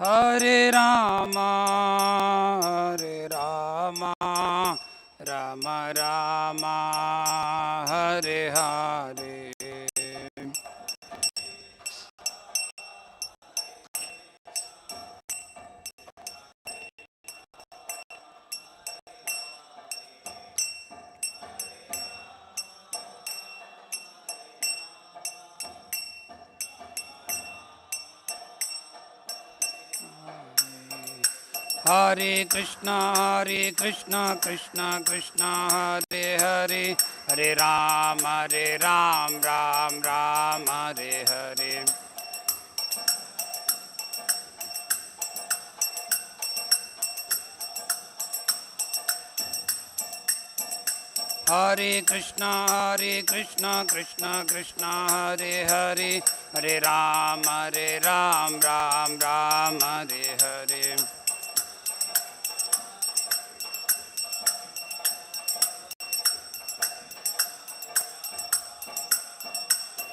Hare Rama, Hare Rama, Rama Rama, Hare Hare. Hare Krishna, Krishna Krishna, Hare Hare, Hare Ram, Ram Ram, Hare Hare. Hare Krishna, Krishna Krishna, Hare Hare, Hare Ram, Ram Ram, Hare Hare.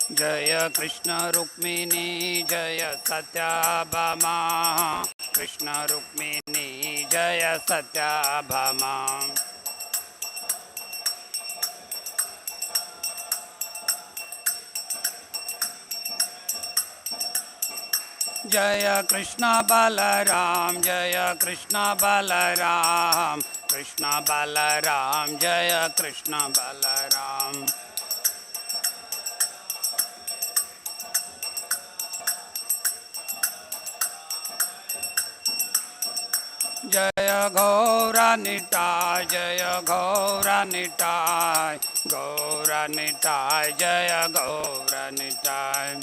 Jaya Krishna Rukmini, Jaya Satyabhama, Krishna Rukmini, Jaya Satyabhama. Jaya Krishna Balaram, Jaya Krishna Balaram, Krishna Balaram, Jaya Krishna Balaram. Jaya Gaura Nitai, Jaya Gaura Nitai, Gaura Nitai, Jaya Gaura Nitai.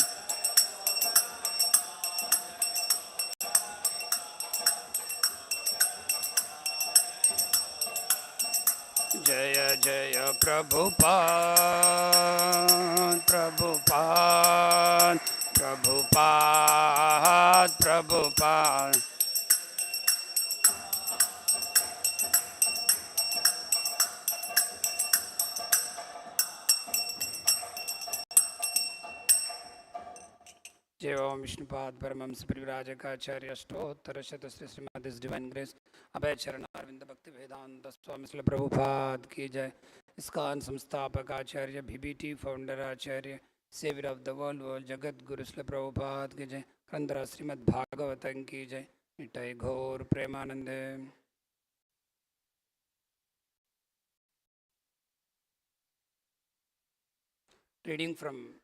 Jaya Jaya Prabhupada, Prabhupada, Prabhupada, Prabhupada. Jai Om Vishnupad Paramamsa Parivrajakacharya Ashtottara Shatasri Srimad His Divine Grace Abhay Charan Arvinda Bhakti Vedanta Swami Srila Prabhupada Ki Jai. ISKCON Samsthapak Acharya BBT Founder Acharya Savior of the World Jagat Guru Srila Prabhupada Ki Jai. Krandara Srimad-Bhagavatam Ki Jai. Nitai Ghaur Premanande. Reading from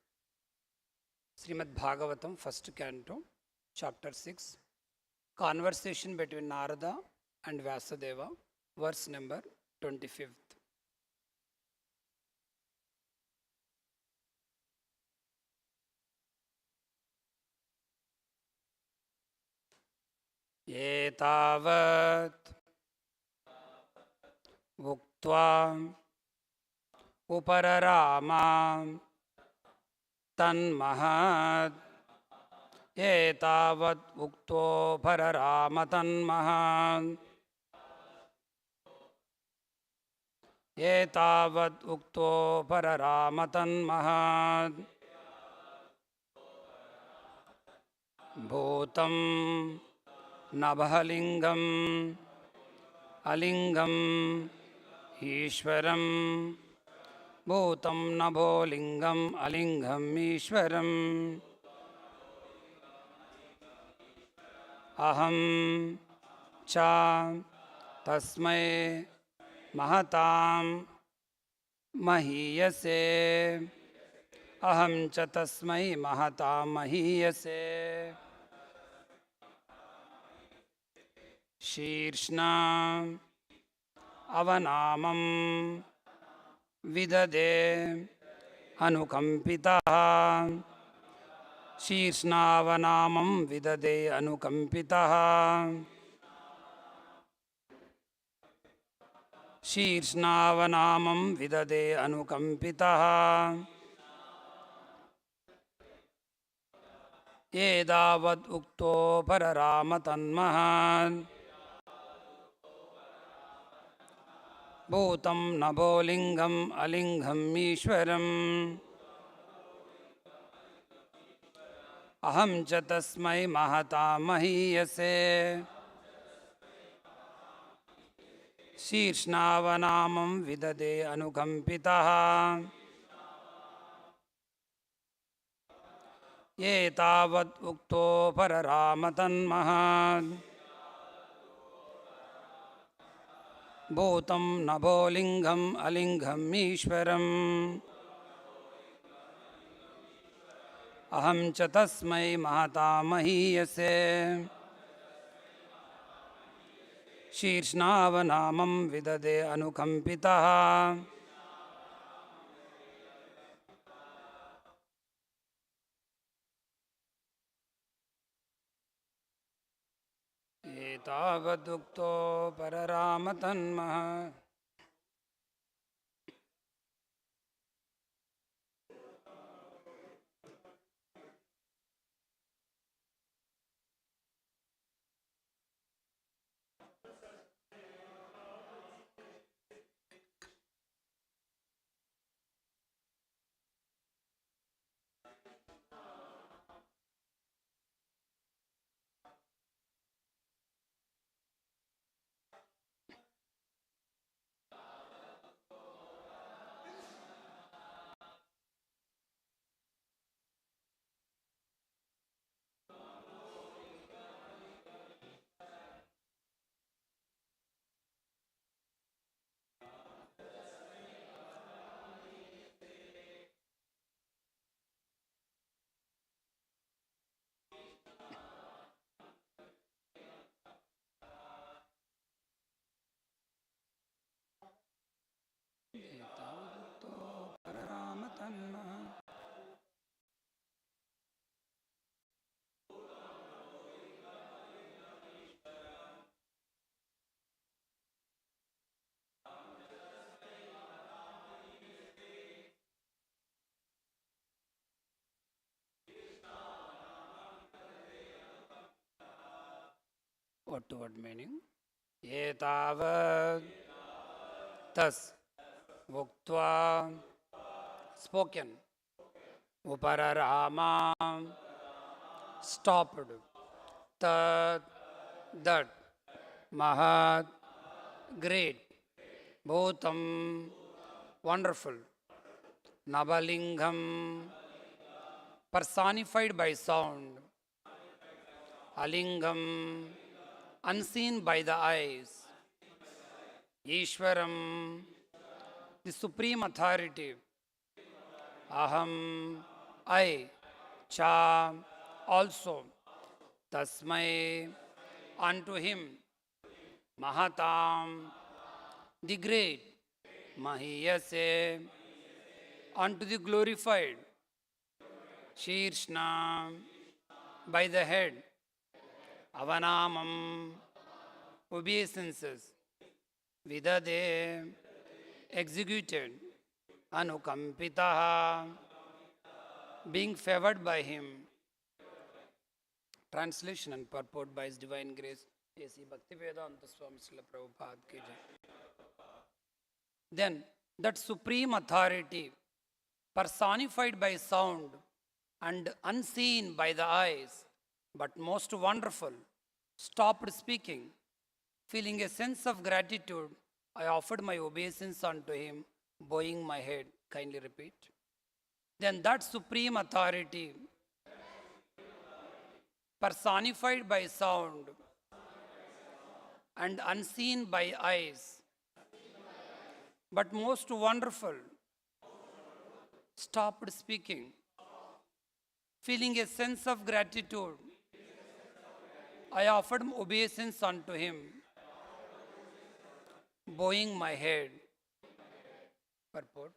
Srimad-Bhagavatam, first canto, chapter 6, conversation between Narada and Vyasadeva, verse number 25th. Etavat Vuktva Upararama Tanmahat Etavat Ukto Pararama Tanmahat Etavat Ukto Pararama Tanmahat Bhutam Nabhalingam Alingam Ishwaram Bhutam Nabholingam Alingam Ishwaram Aham Cha Tasmai Mahatam Mahiyase Aham Cha Tasmai Mahatam Mahiyase Shirshna Avanamam Vidade Anukampita Shirshnavanamam Vidade Anukampita Shirshnavanamam Vidade Anukampita Edavad Ukto Pararama Tanmahan Bhutam Nabolingam Alingam Ishwaram अहं च तस्मै महता महीयसे शीर्ष्णावनामं विददे अनुकम्पितः एतावत् उक्तो पररामतन्महान् भूतं नभोलिङ्गम् अलिङ्गम् ईश्वरम् अहं च तस्मै महता महीयसे शीर्ष्णावनामं विददे अनुकम्पितः एतावदुक्तो पररामतन्मः. एतावदुक्तो पररामतन्मः. What to what meaning? Etavad tas uktva spoken upararama stopped tad that mahat great bhutam wonderful nabalingam personified by sound alingam unseen by the eyes Ishwaram the supreme authority aham I cha also tasmai unto him mahatam the great mahiyase unto the glorified shirshna by the head avanamam obeisances vidade executed anukampitaha being favored by him. Translation and purport by His Divine Grace A.C. Bhaktivedanta Swami Srila Prabhupada ki jai. Then that supreme authority personified by sound and unseen by the eyes but most wonderful stopped speaking. Feeling a sense of gratitude, I offered my obeisance unto him, bowing my head. Kindly repeat. Then that supreme authority, personified by sound and unseen by eyes, but most wonderful, stopped speaking. Feeling a sense of gratitude, I offered obeisance unto him, bowing my head. Purport.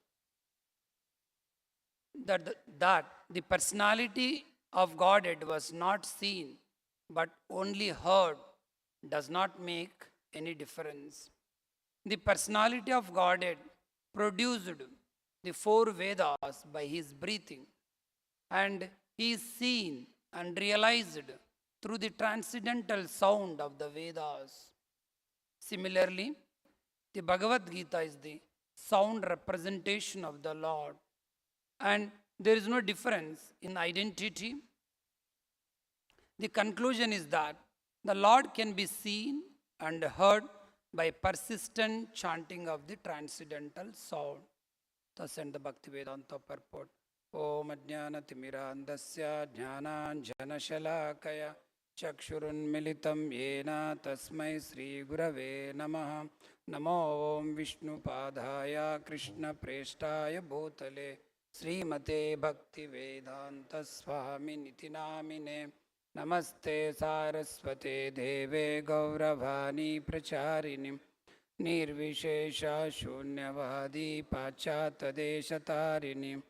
That the personality of Godhead was not seen but only heard does not make any difference. The personality of Godhead produced the four Vedas by his breathing, and he is seen and realized through the transcendental sound of the Vedas. Similarly, the Bhagavad Gita is the sound representation of the Lord, and there is no difference in identity The conclusion is that the Lord can be seen and heard by persistent chanting of the transcendental sound. Thus and the Bhaktivedanta purport. Om Ajnana Timirandasya Jnananjana Shalakaya Chakshurunmilitam Yena Tasmai Sri Gurave Namaha Namo Om Vishnu Padhaya Krishna Preshtaya Bhutale Srimate Bhaktivedanta Swami Niti Namine Namaste Saraswate Deve Gauravani Pracharini Nirvishesha Shunyavadi Pachatadeshatarini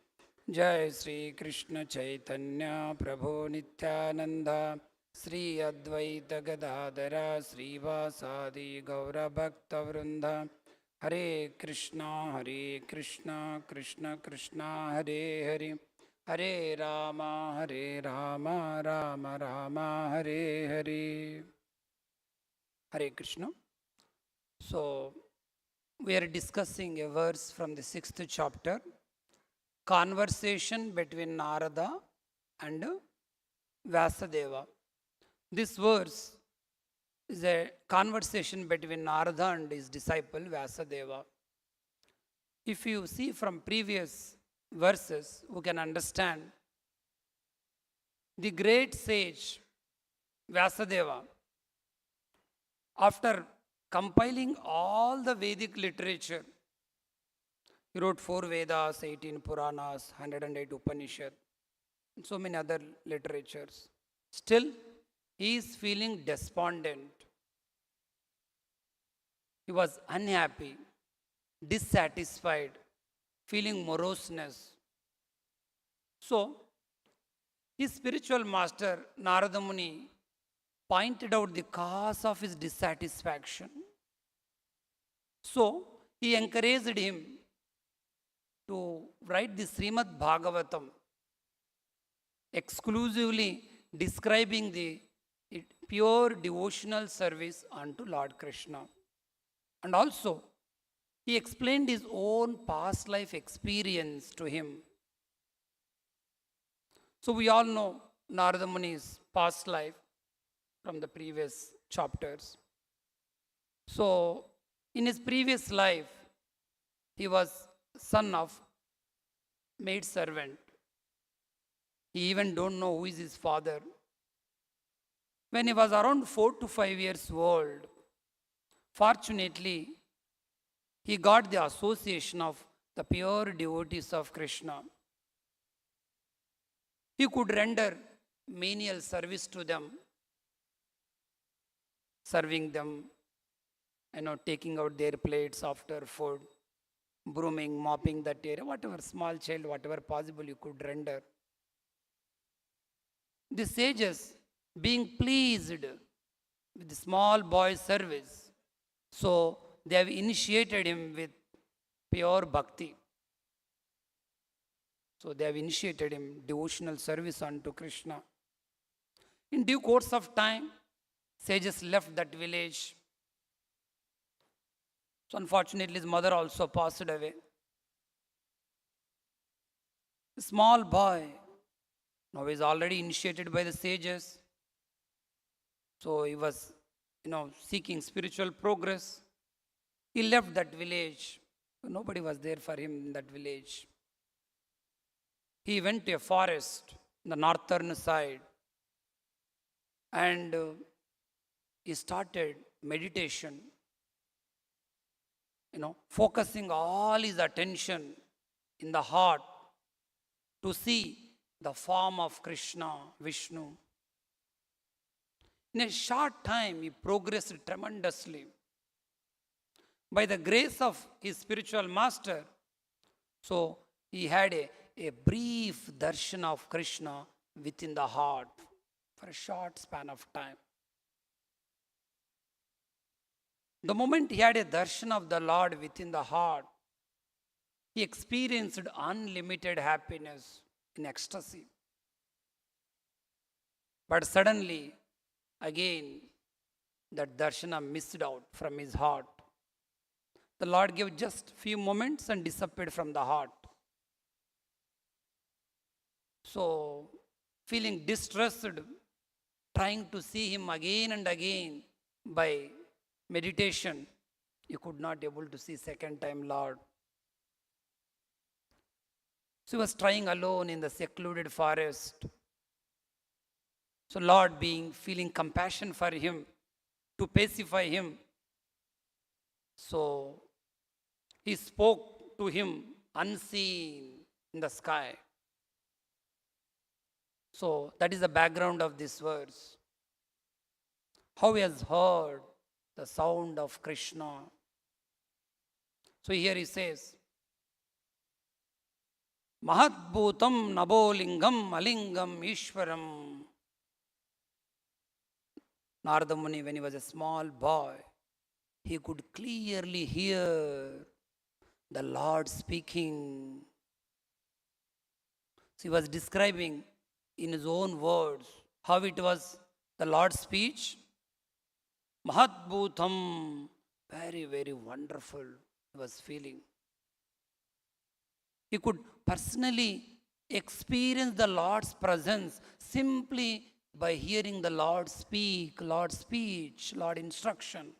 Jai Sri Krishna Chaitanya Prabhu Nityananda Sri Advaita Gadadara Sri Vasadi Gaura Bhakta Vrinda Hare Krishna Krishna Krishna Hare Hare Hare Rama Rama Rama Hare Hare. Hare Krishna. So, we are discussing a verse from the 6th chapter, conversation between Narada and Vyasadeva. This verse is a conversation between Narada and his disciple Vyasadeva. If you see from previous verses, we can understand the great sage Vyasadeva, after compiling all the Vedic literature, he wrote 4 Vedas, 18 Puranas, 108 Upanishads, and so many other literatures. Still, he is feeling despondent. He was unhappy, dissatisfied, feeling moroseness. So, his spiritual master, Narada Muni, pointed out the cause of his dissatisfaction. So, he encouraged him to write the Srimad-Bhagavatam, exclusively describing the pure devotional service unto Lord Krishna. And also, he explained his own past life experience to him. So, we all know Narada Muni's past life from the previous chapters. So, in his previous life, he was son of maid servant. He even don't know who is his father. When he was around 4 to 5 years old, fortunately, he got the association of the pure devotees of Krishna. He could render menial service to them, serving them, taking out their plates after food, brooming, mopping that area, whatever small child, whatever possible you could render. The sages, being pleased with the small boy's service, so they have initiated him with pure bhakti. So they have initiated him devotional service unto Krishna. In due course of time, sages left that village. So unfortunately, his mother also passed away. The small boy now is already initiated by the sages. So he was, seeking spiritual progress. He left that village. Nobody was there for him in that village. He went to a forest in the northern side and he started meditation, focusing all his attention in the heart to see the form of Krishna, Vishnu. In a short time, he progressed tremendously. By the grace of his spiritual master, so he had a brief darshan of Krishna within the heart for a short span of time. The moment he had a darshan of the Lord within the heart, he experienced unlimited happiness in ecstasy. But suddenly, again, that darshana missed out from his heart. The Lord gave just few moments and disappeared from the heart. So, feeling distressed, trying to see him again and again by meditation, he could not able to see second time Lord. So he was trying alone in the secluded forest. So Lord being feeling compassion for him to pacify him. So he spoke to him unseen in the sky. So that is the background of this verse. How he has heard the sound of Krishna. So here he says, Mahatbhutam nabolingam alingam ishwaram. Narada Muni, when he was a small boy, he could clearly hear the Lord speaking. So he was describing in his own words how it was the Lord's speech. Mahatbhutam, very, very wonderful, he was feeling. He could personally experience the Lord's presence simply by hearing the Lord speak, Lord's speech, Lord instruction.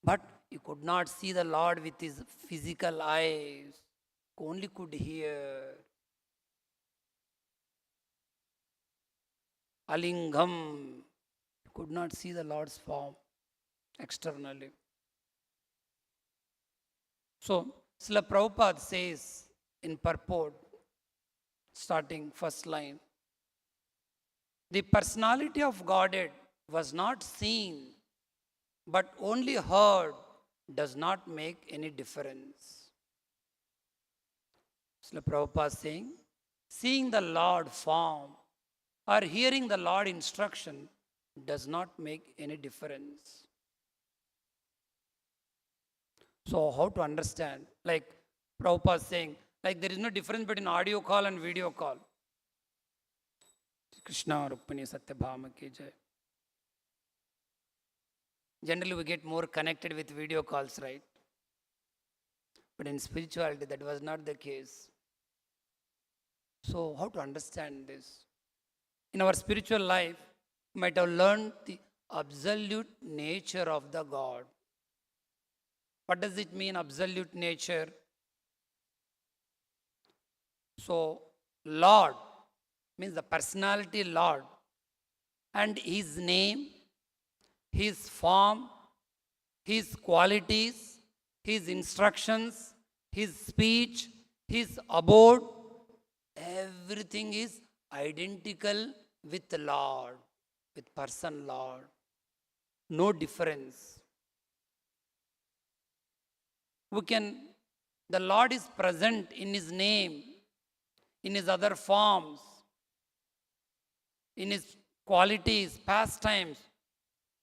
But he could not see the Lord with his physical eyes, only could hear. Alingam, he could not see the Lord's form externally. So, Srila Prabhupada says in purport, starting first line, the personality of Godhead was not seen, but only heard does not make any difference. Srila Prabhupada saying, seeing the Lord form or hearing the Lord instruction does not make any difference. So how to understand? Like Prabhupada saying, like there is no difference between audio call and video call. Krishna Rukmini Satyabhama ki jai. Generally we get more connected with video calls, right? But in spirituality that was not the case. So how to understand this? In our spiritual life, we might have learned the absolute nature of the God. What does it mean, absolute nature? So, Lord means the personality Lord, and His name, His form, His qualities, His instructions, His speech, His abode, everything is identical with the Lord, with person Lord. No difference. The Lord is present in His name, in His other forms, in His qualities, pastimes.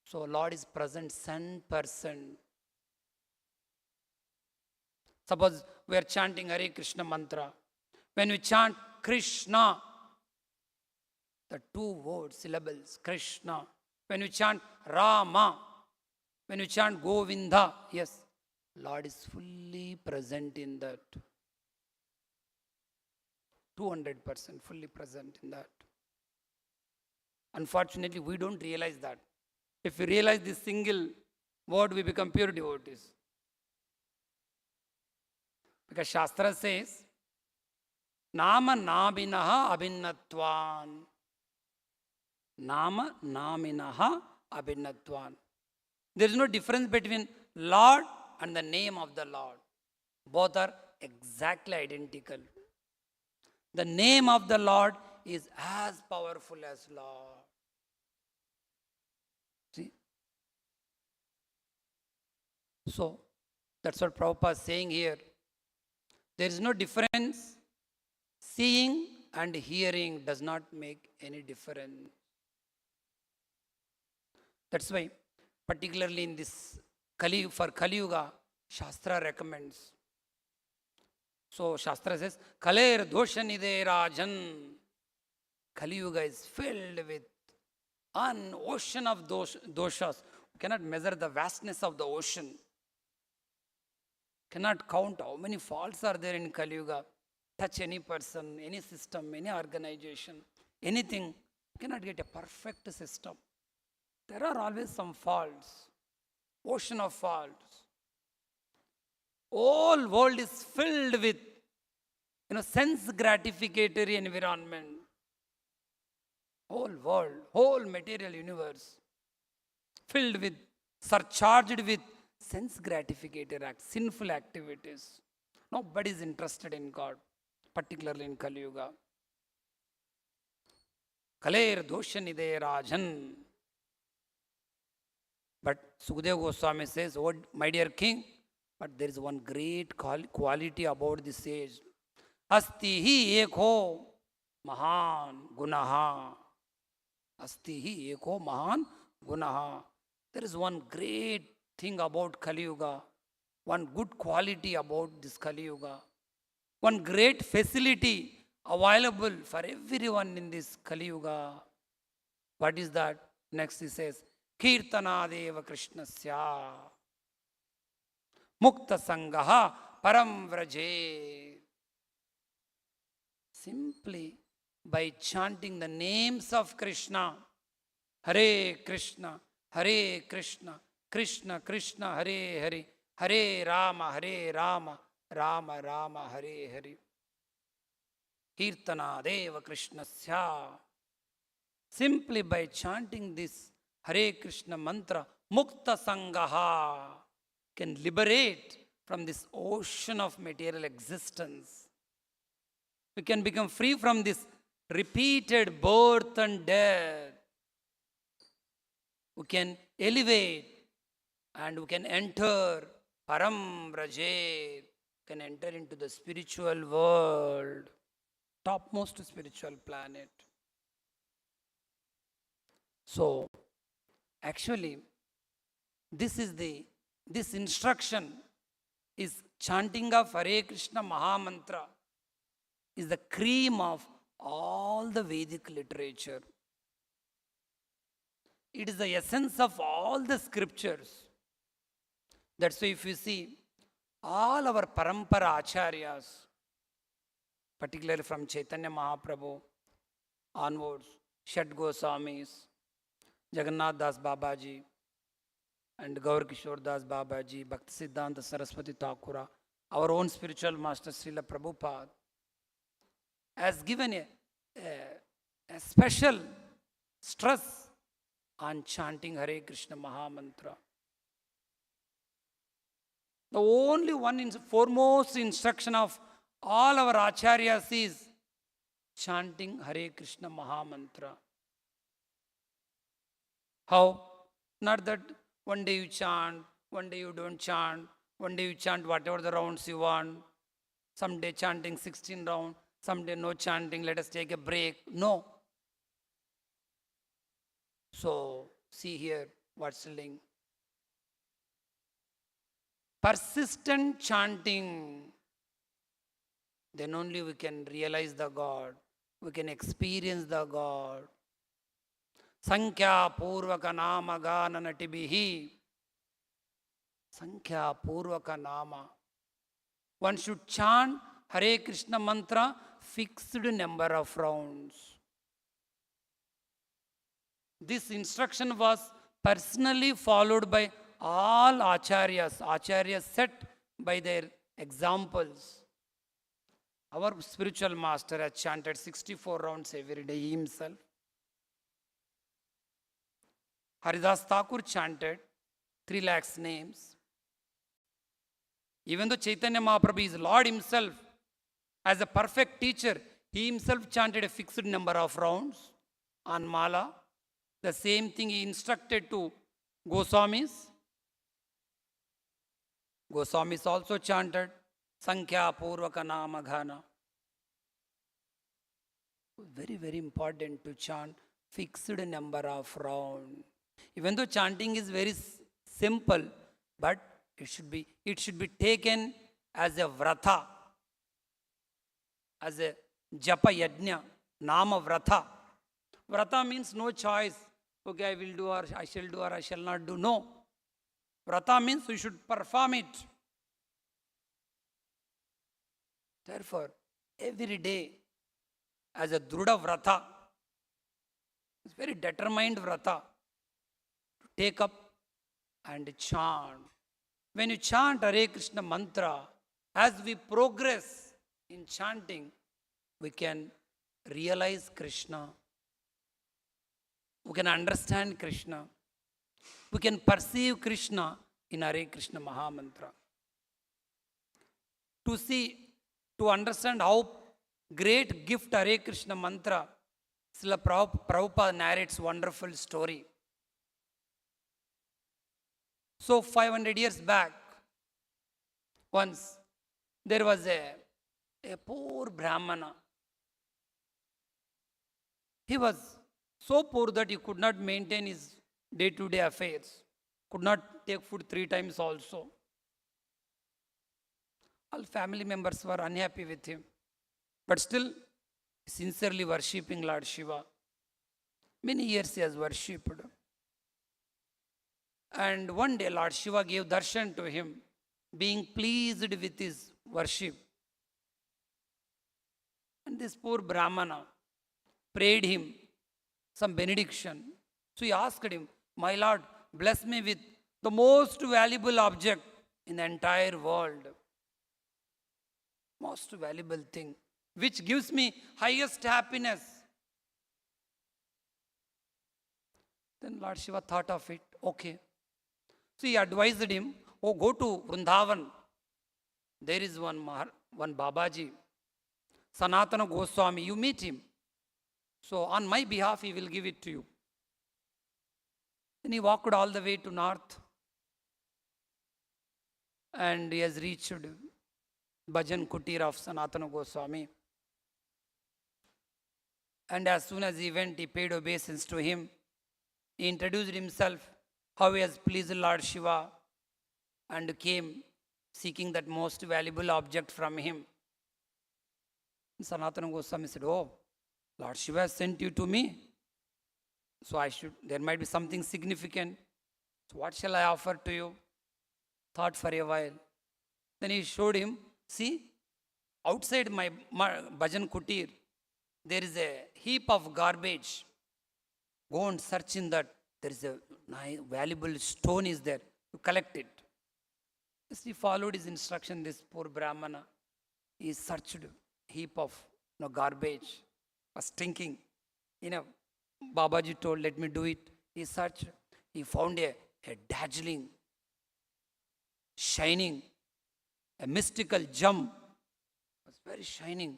So Lord is present 100%. Suppose we are chanting Hare Krishna mantra. When we chant Krishna, the two words, syllables, Krishna. When we chant Rama, when we chant Govinda, yes, Lord is fully present in that. 200% fully present in that. Unfortunately, we don't realize that. If we realize this single word, we become pure devotees. Because Shastra says, Nama Naminaha Abhinnatvan. Nama Naminaha Abhinnatvan. There is no difference between Lord and the name of the Lord. Both are exactly identical. The name of the Lord is as powerful as Lord. See? So, that's what Prabhupada is saying here. There is no difference. Seeing and hearing does not make any difference. That's why, particularly in this for Kali Yuga, Shastra recommends. So Shastra says, Kaler doshanide rajan. Kali Yuga is filled with an ocean of doshas. We cannot measure the vastness of the ocean. Cannot count how many faults are there in Kali Yuga. Touch any person, any system, any organization, anything, You cannot get a perfect system. There are always some faults, ocean of faults. Whole world is filled with, sense gratificatory environment. Whole world, whole material universe, filled with, surcharged with sense gratificatory acts, sinful activities. Nobody is interested in God, particularly in Kali Yuga. Kaler doshanide rajan. But Sukadeva Goswami says, oh, my dear king, but there is one great quality about this age. Asti hi ekho mahan gunaha. Asti hi ekho mahan gunaha. There is one great thing about Kali Yuga, one good quality about this Kali Yuga, one great facility available for everyone in this Kali Yuga. What is that? Next he says, Kirtanadeva Krishnasya Mukta Sangaha Param Vraje. Simply by chanting the names of Krishna, Hare Krishna, Hare Krishna, Krishna Krishna, Hare Hare, Hare Rama, Rama Rama, Hare Hare. Kirtanadeva Krishnasya. Simply by chanting this Hare Krishna mantra, Mukta Sangaha can liberate from this ocean of material existence. We can become free from this repeated birth and death. We can elevate and we can enter Param Vraje, can enter into the spiritual world, topmost spiritual planet. So, actually, this instruction is chanting of Hare Krishna Mahamantra is the cream of all the Vedic literature. It is the essence of all the scriptures. That's why if you see, all our parampara acharyas, particularly from Chaitanya Mahaprabhu onwards, Shat Goswamis, Jagannath Das Babaji, and Gaur Kishore Das Babaji, Bhakti Siddhanta Saraswati Thakura, our own spiritual master Srila Prabhupada, has given a special stress on chanting Hare Krishna Mahamantra. The only one foremost instruction of all our acharyas is chanting Hare Krishna Mahamantra. How? Not that one day you chant, one day you don't chant, one day you chant whatever the rounds you want, someday chanting 16 rounds, someday no chanting, let us take a break. No. So, see here what's telling. Persistent chanting, then only we can realize the God, we can experience the God. Sankhya Purvaka Nama Gana Natibihi. Sankhya Purvaka Nama. One should chant Hare Krishna mantra fixed number of rounds. This instruction was personally followed by all acharyas. Acharyas set by their examples. Our spiritual master has chanted 64 rounds every day himself. Haridas Thakur chanted 3 lakhs names. Even though Chaitanya Mahaprabhu is Lord himself, as a perfect teacher, he himself chanted a fixed number of rounds on Mala. The same thing he instructed to Goswamis. Goswamis also chanted Sankhya Purvaka Nama Ghana. Very, very important to chant fixed number of rounds. Even though chanting is very simple, but it should be taken as a vrata, as a japa yajna, nama vrata. Vrata means no choice. Okay, I will do or I shall do or I shall not do. No. Vrata means we should perform it. Therefore, every day as a druda vrata, very determined vrata to take up and chant. When you chant Hare Krishna mantra, as we progress in chanting, we can realize Krishna. We can understand Krishna. We can perceive Krishna in Hare Krishna Mahamantra. To understand how great gift Hare Krishna mantra, Srila Prabhupada narrates wonderful story. So 500 years back, once there was a poor Brahmana. He was so poor that he could not maintain his day-to-day affairs, could not take food 3 times also. All family members were unhappy with him, but still sincerely worshipping Lord Shiva. Many years he has worshipped. And one day Lord Shiva gave darshan to him, being pleased with his worship. And this poor Brahmana prayed him some benediction. So he asked him, "My Lord, bless me with the most valuable object in the entire world. Most valuable thing, which gives me highest happiness." Then Lord Shiva thought of it. Okay. So he advised him, "Oh, go to Vrindavan. There is one Babaji, Sanatana Goswami. You meet him. So on my behalf, he will give it to you." Then he walked all the way to north. And he has reached Bhajan Kutir of Sanatana Goswami. And as soon as he went, he paid obeisance to him. He introduced himself, how he has pleased Lord Shiva, and came seeking that most valuable object from him. And Sanatana Goswami said, "Oh, Lord Shiva has sent you to me. So there might be something significant. So what shall I offer to you?" Thought for a while. Then he showed him, "See, outside my Bhajan Kutir, there is a heap of garbage. Go and search in that. There is a valuable stone is there. You collect it." Yes, he followed his instruction, this poor Brahmana. He searched heap of garbage, was stinking. Babaji told, "Let me do it." He searched. He found a dazzling, shining, a mystical gem. It was very shining.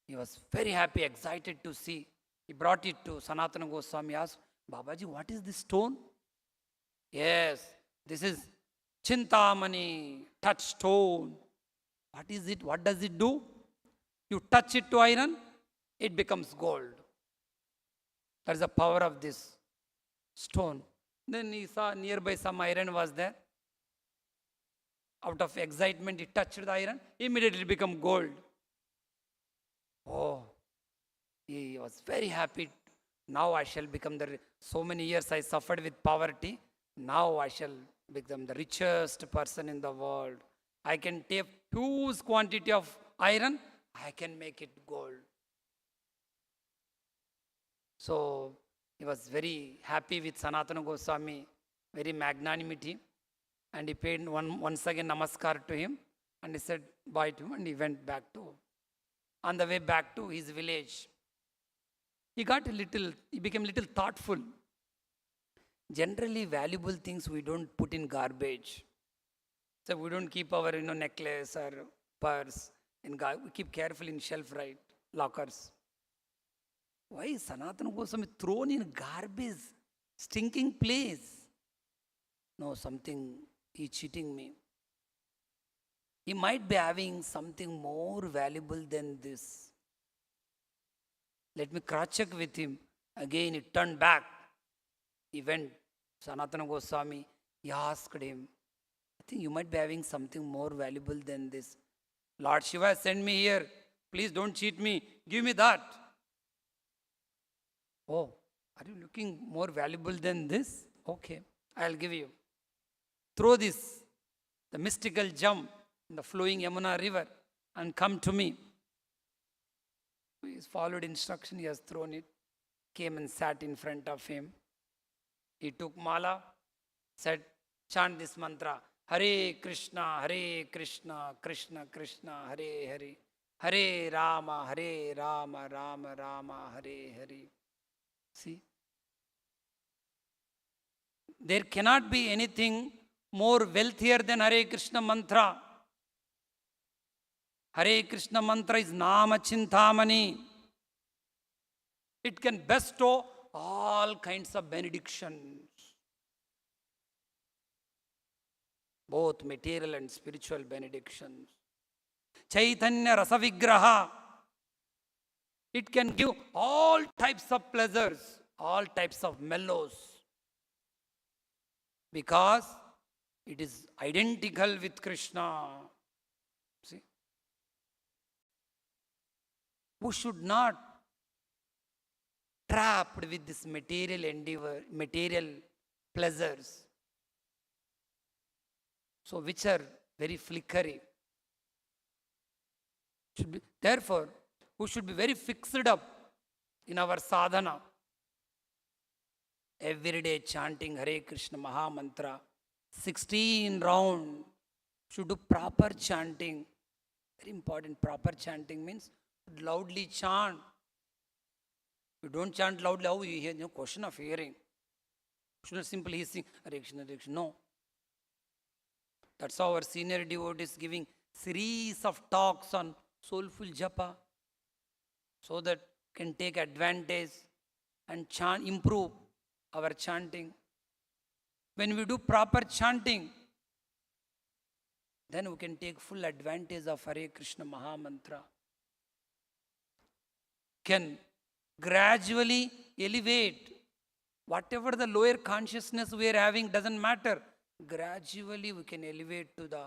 He was very happy, excited to see. He brought it to Sanatana Goswami. Asked, "Babaji, what is this stone?" "Yes, this is Chintamani, touchstone." "What is it? What does it do?" "You touch it to iron, it becomes gold." That is the power of this stone. Then he saw nearby some iron was there. Out of excitement, he touched the iron, immediately it became gold. Oh, he was very happy. Now I shall become so many years I suffered with poverty. Now I shall become the richest person in the world. I can take huge quantity of iron, I can make it gold. So he was very happy with Sanatana Goswami, very magnanimity. And he paid once again namaskar to him. And he said bye to him, and he went back on the way back to his village. He became a little thoughtful. Generally, valuable things we don't put in garbage. So we don't keep our necklace or purse in garbage. We keep carefully in shelf, right? Lockers. Why is Sanatana Goswami thrown in garbage, stinking place? No, something, he's cheating me. He might be having something more valuable than this. Let me cross-check with him. Again, he turned back. He went, Sanatana Goswami, he asked him, "I think you might be having something more valuable than this. Lord Shiva sent me here. Please don't cheat me. Give me that." "Oh, are you looking more valuable than this? Okay, I'll give you. Throw this, the mystical gem in the flowing Yamuna river, and come to me." He has followed instruction, he has thrown it. came and sat in front of him. He took mala, said, chant this mantra, Hare Krishna, Krishna Krishna, Hare Hare, Hare Rama, Rama Rama, Hare Hare. See? There cannot be anything more wealthier than Hare Krishna mantra. Hare Krishna mantra is Nama Chintamani. It can bestow all kinds of benedictions, both material and spiritual benedictions. Chaitanya Rasa Vigraha. It can give all types of pleasures, all types of mellows, because it is identical with Krishna. See? We should not trapped with this material endeavor, material pleasures, so which are very flickery. Therefore, we should be very fixed up in our sadhana. Every day chanting Hare Krishna Maha Mantra, 16 rounds. Should do proper chanting. Very important. Proper chanting means loudly chant. You don't chant loudly, how you hear? No question of hearing. You should not simply sing Hare Krishna, Hare Krishna. No. That's how our senior devotees giving series of talks on soulful japa, so that can take advantage and chant, improve our chanting. When we do proper chanting, then we can take full advantage of Hare Krishna Maha Mantra. Can gradually elevate whatever the lower consciousness we are having, doesn't matter. Gradually we can elevate to the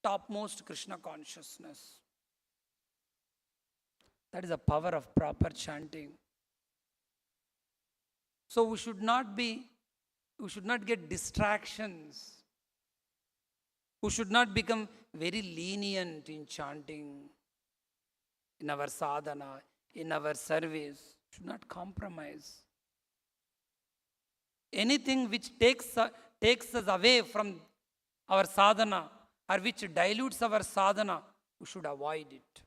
topmost Krishna consciousness. That is the power of proper chanting. So we should not get distractions. We should not become very lenient in chanting, in our sadhana, in our service. We should not compromise. Anything which takes us away from our sadhana, or which dilutes our sadhana, we should avoid it.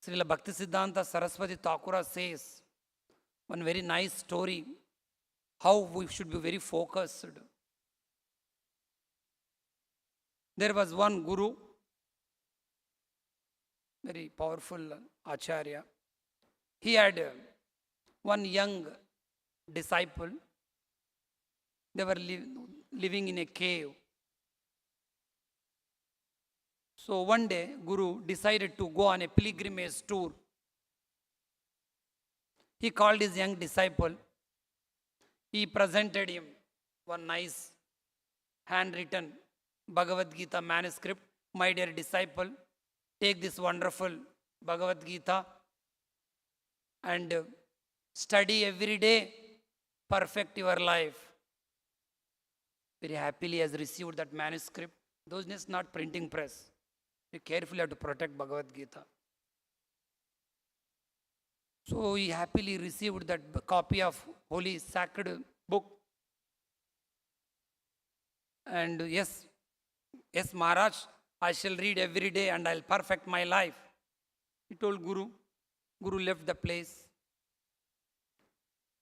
Srila Bhaktisiddhanta Saraswati Thakura says one very nice story, how we should be very focused. There was one guru, very powerful acharya. He had one young disciple. They were living in a cave. So one day, Guru decided to go on a pilgrimage tour. He called his young disciple. He presented him one nice handwritten Bhagavad Gita manuscript. My dear disciple, take this wonderful Bhagavad Gita and study every day, perfect your life. Very happily has received that manuscript. Those days not printing press. You carefully have to protect Bhagavad Gita. So he happily received that copy of holy sacred book. And yes, Maharaj, I shall read every day and I'll perfect my life. He told Guru. Guru left the place.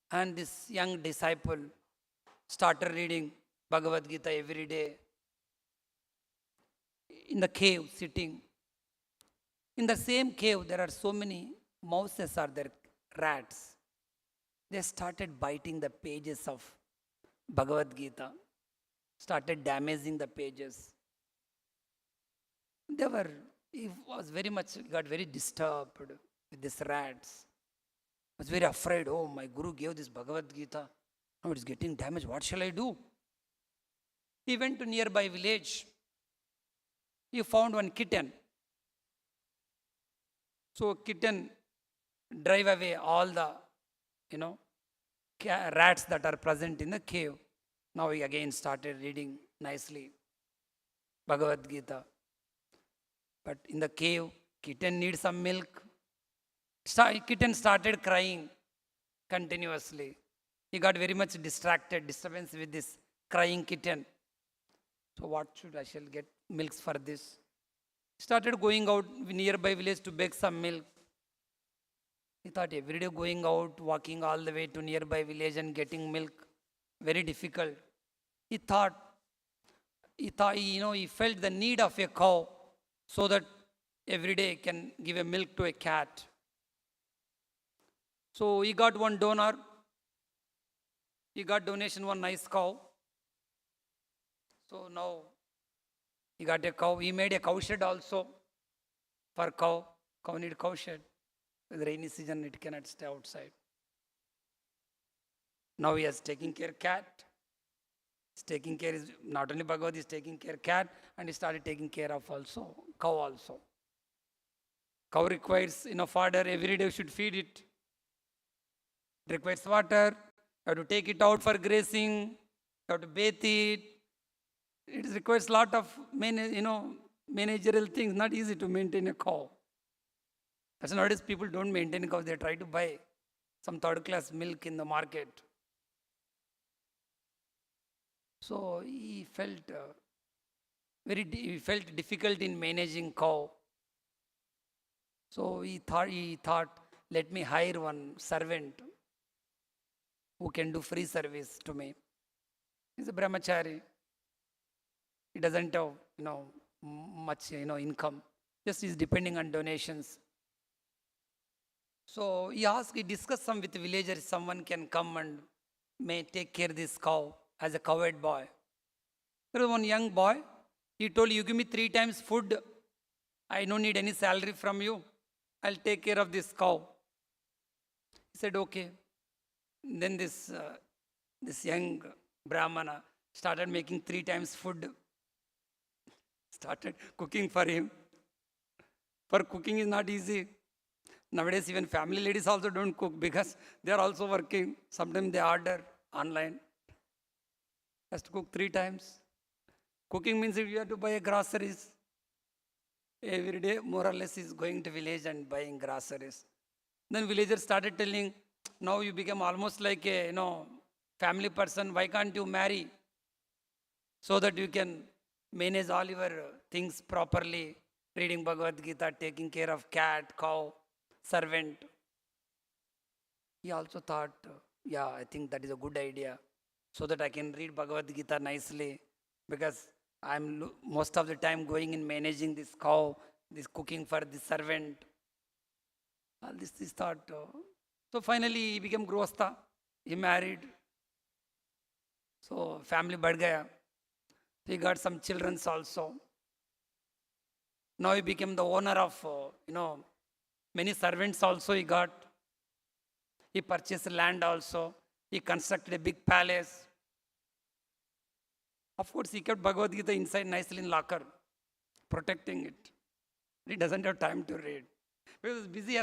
And this young disciple started reading Bhagavad Gita every day. In the cave, sitting. In the same cave, there are so many mouses, are there, rats. They started biting the pages of Bhagavad Gita, started damaging the pages. He got very disturbed with these rats. He was very afraid. Oh, my Guru gave this Bhagavad Gita. Now it's getting damaged. What shall I do? He went to nearby village. He found one kitten. So kitten drive away all the, rats that are present in the cave. Now he again started reading nicely Bhagavad Gita. But in the cave, kitten needs some milk. Kitten started crying continuously. He got very much disturbance with this crying kitten. So what should I shall get milks for this? Started going out nearby village to beg some milk. He thought every day going out, walking all the way to nearby village and getting milk, very difficult. He thought, he felt the need of a cow so that every day can give a milk to a cat. So he got one donor. He got donation, one nice cow. So now he got a cow. He made a cow shed also for cow. Cow need cow shed. With rainy season, it cannot stay outside. Now he is taking care cat. He's taking care, not only Bhagavad, he's taking care cat, and he started taking care of also cow also. Cow requires enough water. Every day you should feed it. It requires water. You have to take it out for grazing. You have to bathe it. It requires a lot of managerial things. Not easy to maintain a cow. That's nowadays people don't maintain cows. They try to buy some third class milk in the market. So he felt difficult in managing cow. So he thought, let me hire one servant who can do free service to me. He's a brahmachari. He doesn't have much income. Just is depending on donations. So he discussed some with villagers, someone can come and may take care of this cow as a cowherd boy. There was one young boy. He told, you give me 3 times food. I don't need any salary from you. I'll take care of this cow. He said, okay. Then this young Brahmana started making 3 times food. Started cooking for him. For cooking is not easy. Nowadays, even family ladies also don't cook because they are also working. Sometimes they order online. Has to cook 3 times. Cooking means if you have to buy groceries. Every day, more or less, is going to village and buying groceries. Then villagers started telling, now you become almost like a family person. Why can't you marry so that you can manage all your things properly? Reading Bhagavad Gita, taking care of cat, cow, servant. He also thought, I think that is a good idea, so that I can read Bhagavad Gita nicely, because I'm most of the time going in managing this cow, this cooking for the servant. All this thought. So finally he became Grostha. He married. So family bad gaya. He got some children also. Now he became the owner of, many servants also he got. He purchased land also. He constructed a big palace. Of course, he kept Bhagavad Gita inside nicely in locker, protecting it. He doesn't have time to read. Because busy,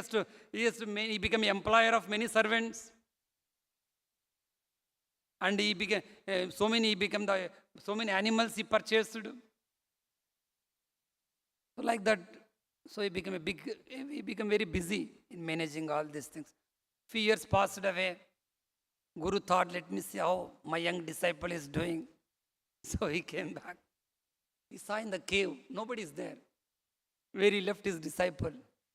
he became employer of many servants. And he became, so many animals he purchased. So like that, so he became very busy in managing all these things. Few years passed away. Guru thought, let me see how my young disciple is doing. So he came back. He saw in the cave, nobody is there. Where he left his disciple.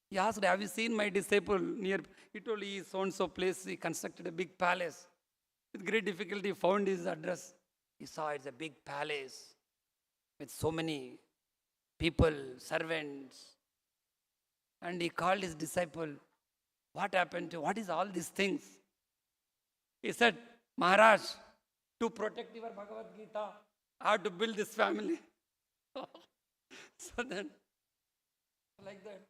He asked, have you seen my disciple near? He told, he is so-and-so place. He constructed a big palace. With great difficulty, he found his address. He saw it's a big palace with so many people, servants. And he called his disciple. What happened to, what is all these things? He said, Maharaj, to protect your Bhagavad Gita, I have to build this family. So then, like that.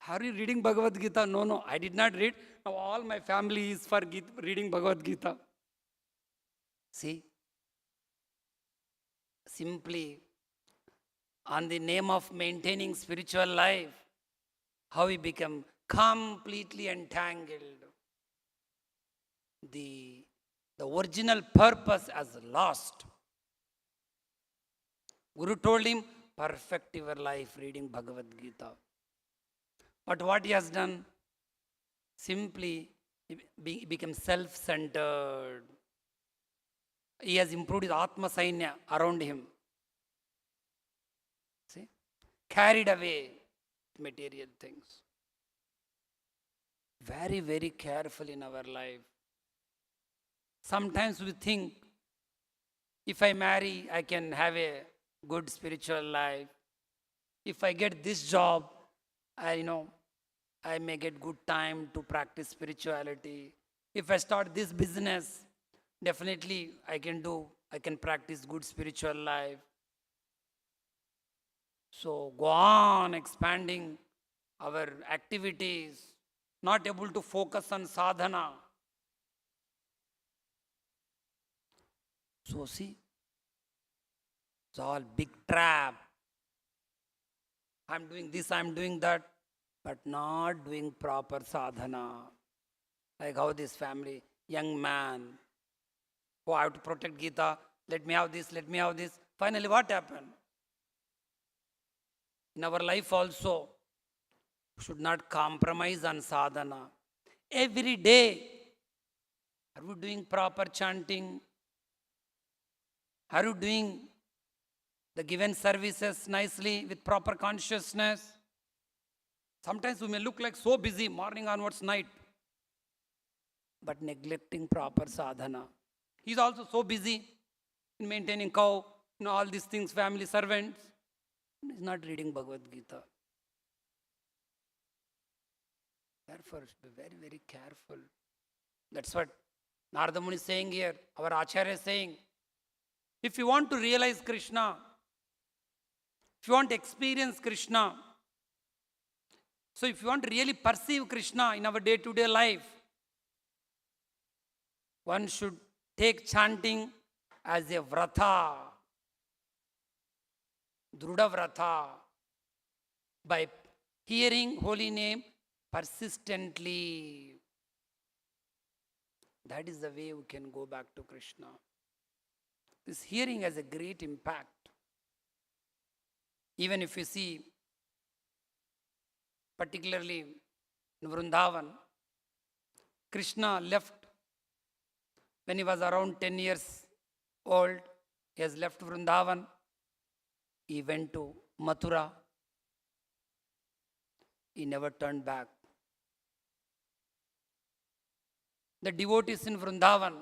Are you reading Bhagavad Gita? No, I did not read. Now all my family is for reading Bhagavad Gita. See, simply on the name of maintaining spiritual life, how we become completely entangled. The original purpose has lost. Guru told him, perfect your life reading Bhagavad Gita. But what he has done? simply become self-centered. He has improved his Atma Sainya around him. See? Carried away material things. Very, very careful in our life. Sometimes we think, if I marry, I can have a good spiritual life. If I get this job, I may get good time to practice spirituality. If I start this business, definitely I can practice good spiritual life. So go on expanding our activities, not able to focus on sadhana. So see, it's all big trap. I'm doing this, I'm doing that, but not doing proper sadhana. Like how this family, young man, oh, I have to protect Gita, let me have this, let me have this. Finally, what happened? In our life also, should not compromise on sadhana. Every day, are we doing proper chanting? Are you doing the given services nicely with proper consciousness? Sometimes we may look like so busy, morning onwards, night, but neglecting proper sadhana. He's also so busy in maintaining cow, all these things, family, servants. He's not reading Bhagavad Gita. Therefore, be very, very careful. That's what Narada Muni is saying here. Our Acharya is saying, if you want to realize Krishna, if you want to experience Krishna, so if you want to really perceive Krishna in our day-to-day life, one should take chanting as a vrata, druda vrata, by hearing holy name persistently. That is the way we can go back to Krishna. This hearing has a great impact. Even if you see, particularly in Vrindavan, Krishna left when he was around 10 years old. He has left Vrindavan. He went to Mathura. He never turned back. The devotees in Vrindavan,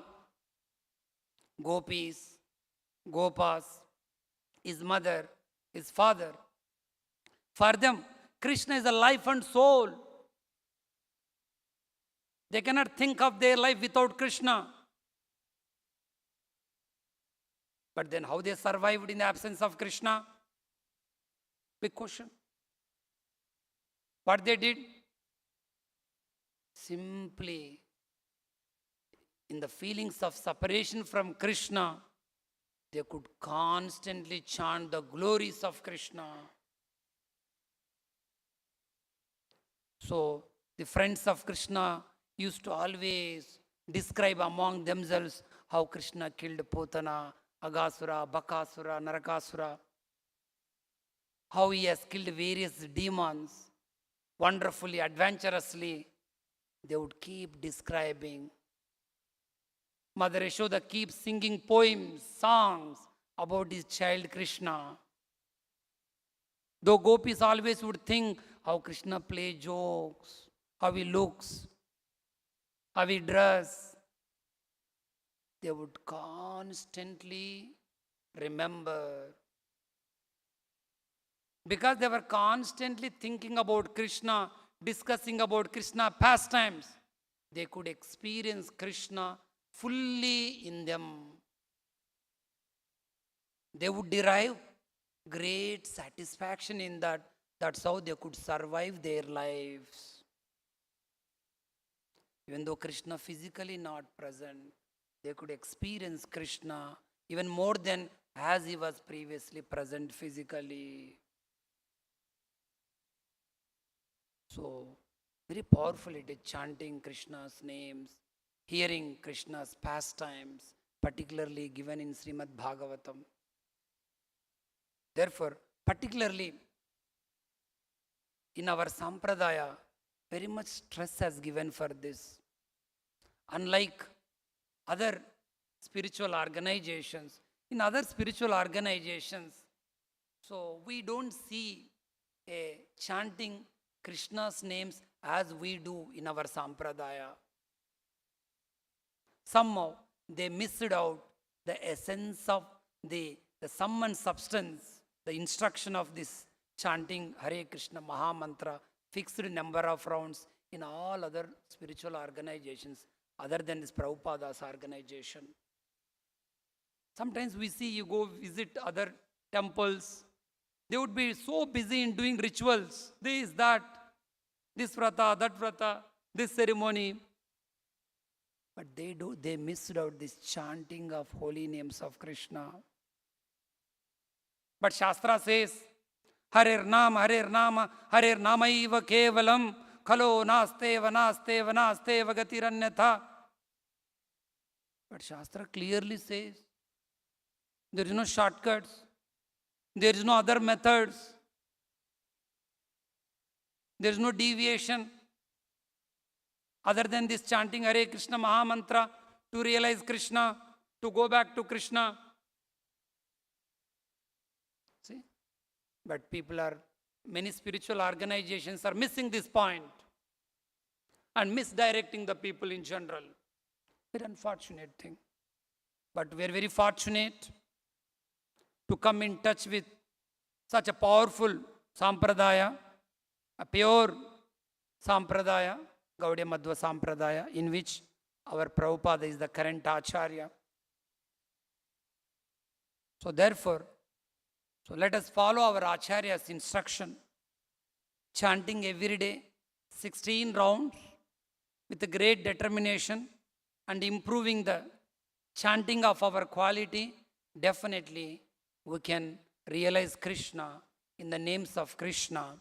gopis, gopas, his mother, his father, for them, Krishna is a life and soul. They cannot think of their life without Krishna. But then how they survived in the absence of Krishna? Big question. What they did? Simply, in the feelings of separation from Krishna, they could constantly chant the glories of Krishna. So, the friends of Krishna used to always describe among themselves how Krishna killed Putana, Agasura, Bakasura, Narakasura, how he has killed various demons wonderfully, adventurously. They would keep describing. Mother Yashoda keeps singing poems, songs about his child Krishna. Though gopis always would think how Krishna plays jokes, how he looks, how he dresses, they would constantly remember. Because they were constantly thinking about Krishna, discussing about Krishna pastimes, they could experience Krishna fully in them. They would derive great satisfaction in that. That's how they could survive their lives. Even though Krishna physically not present, they could experience Krishna even more than as he was previously present physically. So, very powerful it is chanting Krishna's names, hearing Krishna's pastimes, particularly given in Srimad-Bhagavatam. Therefore, particularly in our Sampradaya, very much stress has given for this. Unlike other spiritual organizations, in other spiritual organizations, so we don't see a chanting Krishna's names as we do in our Sampradaya. Somehow they missed out the essence of the sum and substance, the instruction of this chanting Hare Krishna Maha Mantra, fixed number of rounds in all other spiritual organizations other than this Prabhupada's organization. Sometimes we see you go visit other temples, they would be so busy in doing rituals, this, that, this vrata, that vrata, this ceremony. But they missed out this chanting of holy names of Krishna. But Shastra says, Harer Nama, Harer Nama, Harer Namaiva Kevalam, Khalo Nasteva, Nasteva, Nasteva Gatiranyatha. But Shastra clearly says, there is no shortcuts, there is no other methods, there is no deviation other than this chanting Hare Krishna Maha Mantra to realize Krishna, to go back to Krishna. See? But many spiritual organizations are missing this point and misdirecting the people in general. Very unfortunate thing. But we are very fortunate to come in touch with such a powerful Sampradaya, a pure Sampradaya, Gaudiya Madhva Sampradaya, in which our Prabhupada is the current Acharya. So therefore, let us follow our Acharya's instruction, chanting every day 16 rounds with a great determination and improving the chanting of our quality. Definitely we can realize Krishna in the names of Krishna,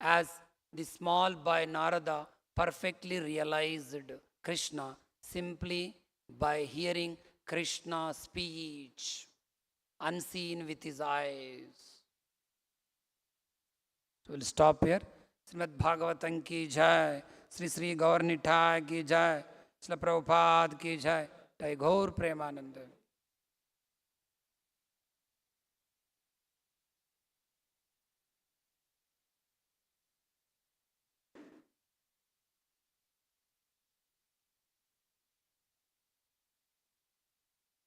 as the small boy Narada perfectly realized Krishna simply by hearing Krishna's speech, unseen with his eyes. So we'll stop here. Srimad-Bhagavatam ki jai, Sri Sri Gaur Nithai ki jai, Srila Prabhupada ki jai, Jai Gaur Premananda.